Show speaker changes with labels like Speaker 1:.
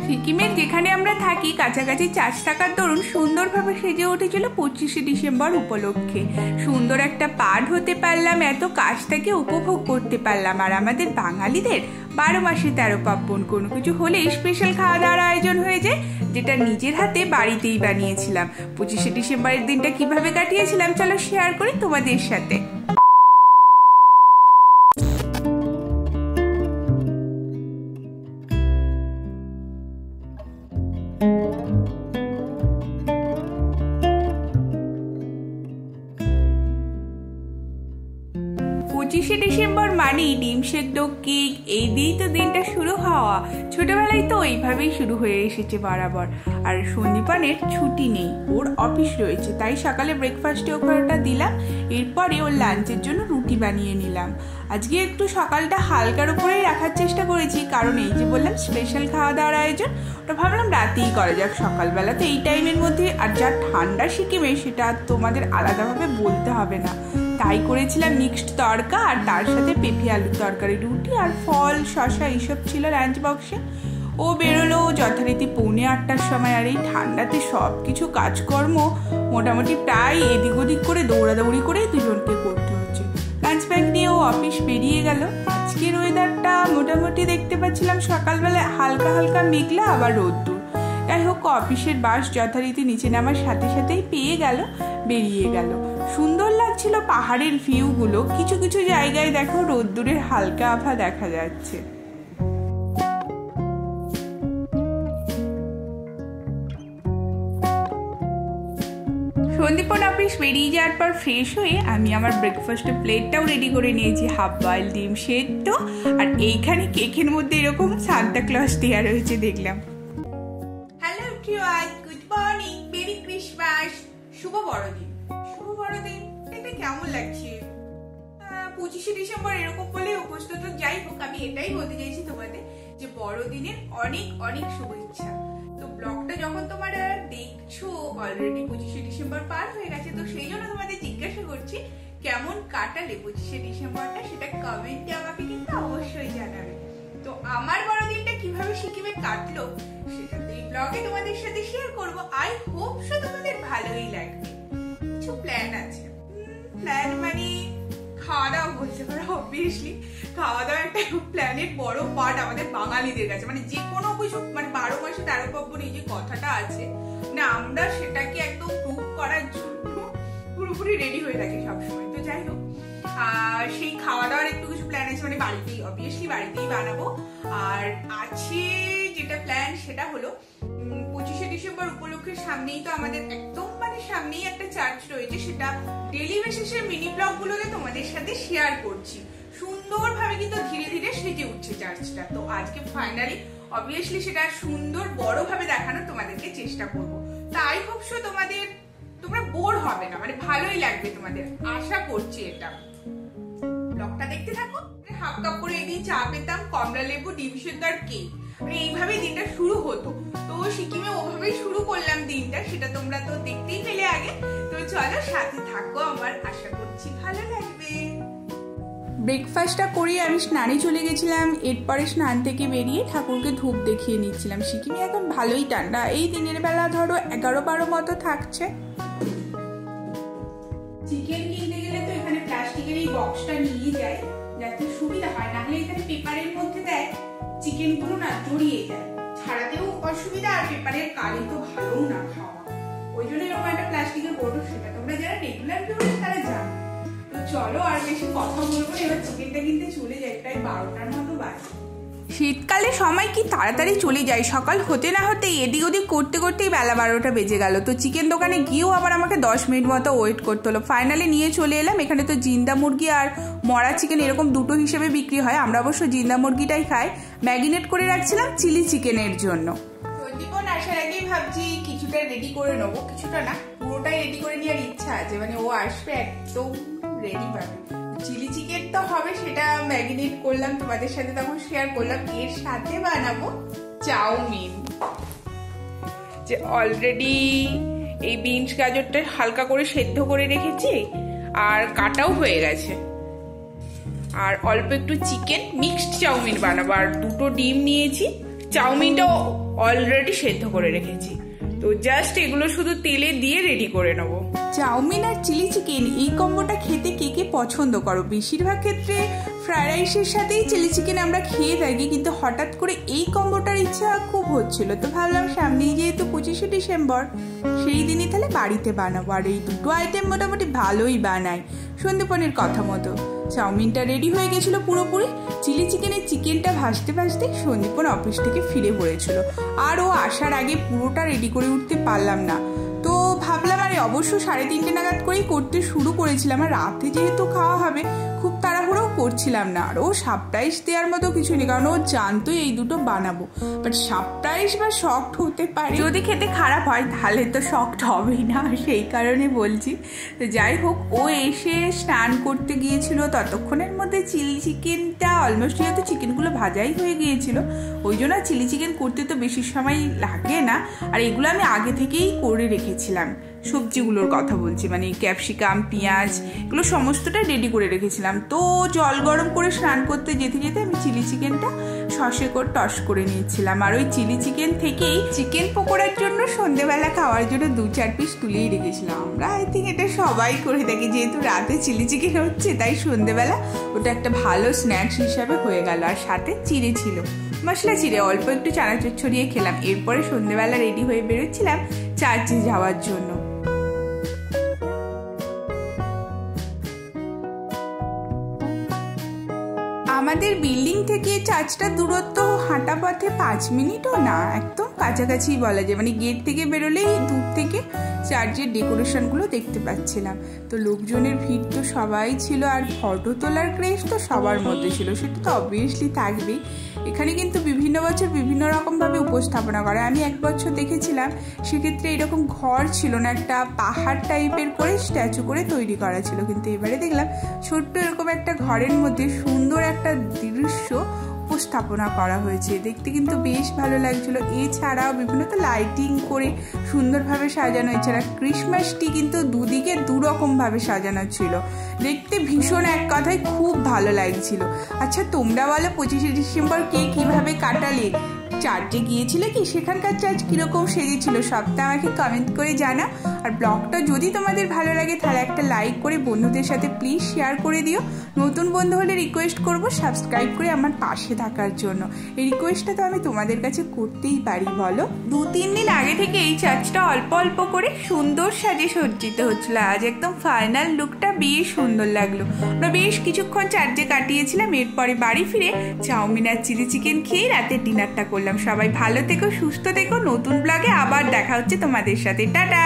Speaker 1: সিকিমের যেখানে আমরা থাকি কাছাকাছি 4 টাকার দরুন সুন্দরভাবে সেজে উঠেছিল 25শে ডিসেম্বর উপলক্ষে। সুন্দর একটা পাঠ হতে পারলাম, এত কাজটাকে উপভোগ করতে পারলাম। আর আমাদের বাঙালিদের 12 মাসে 13 পার্বণ, কোনো কিছু হলেই স্পেশাল খাওয়া দাওয়ার আয়োজন হয়ে যায়, যেটা নিজের হাতে বাড়িতেই বানিয়েছিলাম। 25শে ডিসেম্বরের দিনটা কিভাবে কাটিয়েছিলাম চলো শেয়ার করি তোমাদের সাথে। পঁচিশে ডিসেম্বর মানেই ডিম সেদ্ধ, কেক, এই দিয়েই তো দিনটা শুরু হওয়া। ছোটবেলায় তো এইভাবেই শুরু হয়ে এসেছে বরাবর। আর সন্দীপনের ছুটি নেই, ওর অফিস রয়েছে, তাই সকালে ব্রেকফাস্টে ওকে ওটা দিলাম। এরপরে ওর লাঞ্চের জন্য রুটি বানিয়ে নিলাম। আজকে একটু সকালটা হালকার উপরেই রাখার চেষ্টা করেছি, কারণ এই যে বললাম স্পেশাল খাওয়া দাওয়ার আয়োজন, ওটা ভাবলাম রাতেই করা যাক। সকালবেলা তো এই টাইমের মধ্যে, আর যা ঠান্ডা সিকিমে সেটা তোমাদের আলাদাভাবে বলতে হবে না। তাই করেছিলাম মিক্সড তরকা, আর তার সাথে পেঁপে আলুর তরকারি, রুটি আর ফল, শশা এইসব ছিল লাঞ্চ বক্সে। ও বেরোলো যথারীতি 7:45টার সময়। আর এই ঠান্ডাতে সব কিছু কাজকর্ম মোটামুটি প্রায় এদিক ওদিক করে দৌড়াদৌড়ি করে দুজনকে করতে হচ্ছে। লাঞ্চ ব্যাগ নিয়ে ও অফিস বেরিয়ে গেল। আজকের ওয়েদারটা মোটামুটি দেখতে পাচ্ছিলাম সকালবেলা হালকা হালকা মেঘলা, আবার রোদ্দুর। যাই হোক, অফিসের বাস যথারীতি নিচে নামার সাথে সাথেই পেয়ে গেল, বেরিয়ে গেল। সুন্দর লাগছিল পাহাড়ের ভিউগুলো। কিছু কিছু জায়গায় দেখো রোদ্দুরের হালকা আভা দেখা যাচ্ছে। সন্দীপন অফিস বেরিয়ে যাওয়ার পর ফ্রেশ হয়ে আমি আমার ব্রেকফাস্টের প্লেটটাও রেডি করে নিয়েছি। হাফ বয়েল ডিম সেদ্ধ, আর এইখানে কেকের মধ্যে এরকম সান্তা ক্লজ দেওয়া রয়েছে দেখলাম। Hello everyone, good morning, merry Christmas, শুভ বড়দিন। শুভ বড়দিন, এটা কেমন লাগছে? 25শে ডিসেম্বর এরকম বলে উপস্থিত। যাই হোক, আমি এটাই বলতে চাইছি তোমাদের যে বড়দিনের অনেক অনেক শুভেচ্ছা। তো ব্লগটা যখন তোমরা দেখছো অলরেডি 25শে ডিসেম্বর পার হয়ে গেছে, তো সেই জন্য তোমাদের জিজ্ঞাসা করছি কেমন কাটালে 25শে ডিসেম্বরটা, সেটা কমেন্টে আমাকে কিন্তু অবশ্যই জানাবে। তো আমার বড়দিনটা কিভাবে সিকিমে কাটলো সেটা এই ব্লগে তোমাদের সাথে শেয়ার করবো। আই হোপ সো তোমাদের ভালোই লাগবে। কিছু প্ল্যান আছে, প্ল্যান মানে খাওয়া দাওয়া বলতে পারো। অবভিয়াসলি খাওয়া দাওয়া একটা প্ল্যানের বড় পার্ট আমাদের বাঙালিদের কাছে। মানে যে কোনো কিছু, মানে 12 মাসে 13 পার্বণ এই যে কথাটা আছে না, আমরা সেটাকে একদম প্রুভ করার জন্য পুরোপুরি রেডি হয়ে থাকি সবসময়। তো যাই হোক, সেই খাওয়া দাওয়ার একটু কিছু প্ল্যান আছে, মানে বাড়িতেই অবভিয়াসলি বাড়িতেই বানাবো। আর আছে যেটা প্ল্যান সেটা হলো 25শে ডিসেম্বর উপলক্ষে সামনেই তো আমাদের একদম মানে সামনেই একটা চার্চ রয়েছে, সেটা ডেইলি বেসিসে মিনি ব্লগ গুলোতে তোমাদের সাথে শেয়ার করছি। সুন্দরভাবে কিন্তু ধীরে ধীরে সেজে উঠছে চার্চটা। তো আজকে ফাইনালি অবভিয়াসলি সেটা সুন্দর বড় ভাবে দেখানোর তোমাদেরকে চেষ্টা করব। তাই হোপ সো তোমরা বোর হবে না, মানে ভালোই লাগবে তোমাদের, আশা করছি। এটা ব্লগটা দেখতে থাকো। হাফ কাপ করে এদিন চা পেতাম, কমলা লেবু, ডিম সেদ্ধ আর কেক, এইভাবে দিনটা শুরু হতো। তো সিকিমে ওভাবেই শুরু করলাম দিনটা, সেটা তোমরা তো দেখতেই পেলে আগে। তো চলো সাথে থাকো আমার, আশা করছি ভালো লাগবে। ব্রেকফাস্টটা করে আমি স্নানে চলে গেছিলাম। এরপরে স্নান থেকে বেরিয়ে ঠাকুরকে ধূপ দেখিয়ে নিচ্ছিলাম। সিকিমে এখন ভালোই ঠান্ডা, এই দিনের বেলা ধরো 11-12 মতো থাকছে। চিকেন কিনতে গেলে তো এখানে প্লাস্টিকের এই বক্সটা নিয়ে যায় যাতে সুবিধা হয়, নাহলে এখানে পেপারের মধ্যে দেয়, চিকেন গুলো না জড়িয়ে যায়, ছাড়াতেও অসুবিধা, আর পেপারের কালি তো ভালো না খাওয়া। ওই জন্য এরকম একটা প্লাস্টিকের বোতল, সেটা তোমরা যারা রেগুলার ভিউয়ার তারা জানো। তো চলো আর বেশি কথা বলবো না, এবার চিকেনটা কিনতে চলে যায়। প্রায় 12টার মতো বাজে। শীতকালে সময় কি তাড়াতাড়ি চলে যায়, সকাল হতে না হতেই এদিক ওদিক করতে করতেই বেলা 12টা বেজে গেল। তো চিকেন দোকানে গিয়েও আবার আমাকে 10 মিনিট মতো ওয়েট করতে হলো। ফাইনালি নিয়ে চলে এলাম। এখানে তো জিন্দা মুরগি আর মরা চিকেন এরকম দুটো হিসেবে বিক্রি হয়, আমরা অবশ্য জিন্দা মুরগিটাই খাই। ম্যাগিনেট করে রাখছিলাম চিলি চিকেনের জন্য। সন্দীপন আসার আগেই ভাবছি কিছুটা রেডি করে নেবো, কিছুটা না পুরোটাই রেডি করে নেওয়ার ইচ্ছা আছে, মানে ও আসবে একদম রেডি পাবে। চিলি চিকেন তো হবে, সেটা ম্যাগিনেট করলাম, তোমাদের সাথে তখন শেয়ার করলাম। এর সাথে বানাবো চাউমিন। যে অলরেডি এই বিনস গাজরটা হালকা করে সেদ্ধ করে রেখেছি, আর কাটাও হয়ে গেছে। আর অল্প একটু চিকেন, মিক্সড চাউমিন বানাবো। আর দুটো ডিম নিয়েছি, চাউমিনটাও অলরেডি সেদ্ধ করে রেখেছি, তো জাস্ট এগুলো শুধু তেলে দিয়ে রেডি করে নেব। চাউমিন আর চিলি চিকেন এই কম্বোটা খেতে কে কে পছন্দ করো? বেশিরভাগ ক্ষেত্রে ফ্রাইড রাইসের সাথেই চিলি চিকেন আমরা খেয়ে থাকি, কিন্তু হঠাৎ করে এই কম্বোটার ইচ্ছা খুব হচ্ছিল, তো ভাবলাম সামনেই যেহেতু 25শে ডিসেম্বর, সেই দিনই তাহলে বাড়িতে বানাবো। আর এই দুটো আইটেম মোটামুটি ভালোই বানাই সন্দীপনের কথা মতো। চাউমিনটা রেডি হয়ে গেছিল পুরোপুরি, চিলি চিকেনের চিকেনটা ভাজতে ভাজতে সন্দীপন অফিস থেকে ফিরে পড়েছিল, আর ও আসার আগে পুরোটা রেডি করে উঠতে পারলাম না, তো ভাবলাম আরে অবশ্য 3:30 নাগাদ করেই করতে শুরু করেছিলাম, আর রাতে যেহেতু খাওয়া হবে খুব তাড়াহুড়োও করছিলাম না। আর ও সারপ্রাইজ দেওয়ার মতো কিছু নেই, কারণ ও জানতোই এই দুটো বানাবো, বাট সারপ্রাইজ বা শকড হতে পারে, যদি খেতে খারাপ হয় তাহলে তো শকড হবেই না, সেই কারণে বলছি। তো যাই হোক, ও এসে স্নান করতে গিয়েছিল, ততক্ষণের মধ্যে চিলি চিকেনটা অলমোস্ট, যেহেতু চিকেনগুলো ভাজাই হয়ে গিয়েছিল, ওই জন্য চিলি চিকেন করতে তো বেশি সময় লাগে না। আর এগুলো আমি আগে থেকেই করে রেখেছিলাম, সবজিগুলোর কথা বলছি, মানে ক্যাপসিকাম, পেঁয়াজ, এগুলো সমস্তটা রেডি করে রেখেছিলাম। তো জল গরম করে স্নান করতে যেতে যেতে আমি চিলি চিকেনটা সসে করে টস করে নিয়েছিলাম, আর ওই চিলি চিকেন থেকেই চিকেন পকোড়ার জন্য সন্ধেবেলা খাওয়ার জন্য 2-4 পিস তুলেই রেখেছিলাম। আমরা আই থিঙ্ক এটা সবাই করে থাকি, যেহেতু রাতে চিলি চিকেন হচ্ছে তাই সন্ধেবেলা ওটা একটা ভালো স্ন্যাক্স হিসাবে হয়ে গেল। আর সাথে চিড়ে ছিল, মশলা চিড়ে, অল্প একটু চানাচুর ছড়িয়ে খেলাম। এরপরে সন্ধেবেলা রেডি হয়ে বেরোচ্ছিলাম চার্চে যাওয়ার জন্য। আমাদের বিল্ডিং থেকে চার্চটা দূরত্ব হাঁটা পথে 5 মিনিটও না, একদম কাছাকাছি বলা যায়, মানে গেট থেকে বেরোলেই দূর থেকে চার্চের ডেকোরেশনগুলো দেখতে পাচ্ছিলাম। তো লোকজনের ভিড় তো সবাই ছিল, আর ফটো তোলার ক্রেজ তো সবার মধ্যে ছিল, সেটা তো অবভিয়াসলি থাকবেই। এখানে কিন্তু বিভিন্ন বছর বিভিন্ন রকমভাবে উপস্থাপনা করে। আমি এক বছর দেখেছিলাম, সেক্ষেত্রে এরকম ঘর ছিল না, একটা পাহাড় টাইপের করে স্ট্যাচু করে তৈরি করা ছিল, কিন্তু এবারে দেখলাম ছোট্ট এরকম একটা ঘরের মধ্যে সুন্দর একটা দৃশ্য উপস্থাপনা করা হয়েছে, দেখতে কিন্তু বেশ ভালো লাগছিল। এছাড়াও বিভিন্ন তো লাইটিং করে সুন্দরভাবে সাজানো হয়েছে, আর ক্রিসমাসটি কিন্তু দুদিকে দুরকমভাবে সাজানো ছিল, দেখতে ভীষণ, এক কথায় খুব ভালো লাগছিল। আচ্ছা তোমরা বলো 25শে ডিসেম্বর কে কিভাবে কাটালে? চার্চে গিয়েছিলে কি? সেখানকার চার্চ কিরকম সেজেছিল সবটা আমাকে কমেন্ট করে জানা। আর ব্লগটা যদি তোমাদের ভালো লাগে তাহলে একটা লাইক করে বন্ধুদের সাথে প্লিজ শেয়ার করে দিও। নতুন বন্ধু হলে রিকোয়েস্ট করব সাবস্ক্রাইব করে আমার পাশে থাকার জন্য। এই রিকোয়েস্টটা তো আমি তোমাদের কাছে করতেই পারি, বলো। 2-3 দিন আগে থেকে এই চার্চটা অল্প অল্প করে সুন্দর সাজে সজ্জিত হচ্ছিল, আজ একদম ফাইনাল লুকটা বেশ সুন্দর লাগলো। আমরা বেশ কিছুক্ষণ চার্চে কাটিয়েছিলাম, এরপরে বাড়ি ফিরে চাউমিন আর চিলি চিকেন খেয়ে রাতের ডিনারটা করলাম। সবাই ভালো থেকো, সুস্থ থেকো, নতুন ব্লগে আবার দেখা হচ্ছে তোমাদের সাথে, টাটা।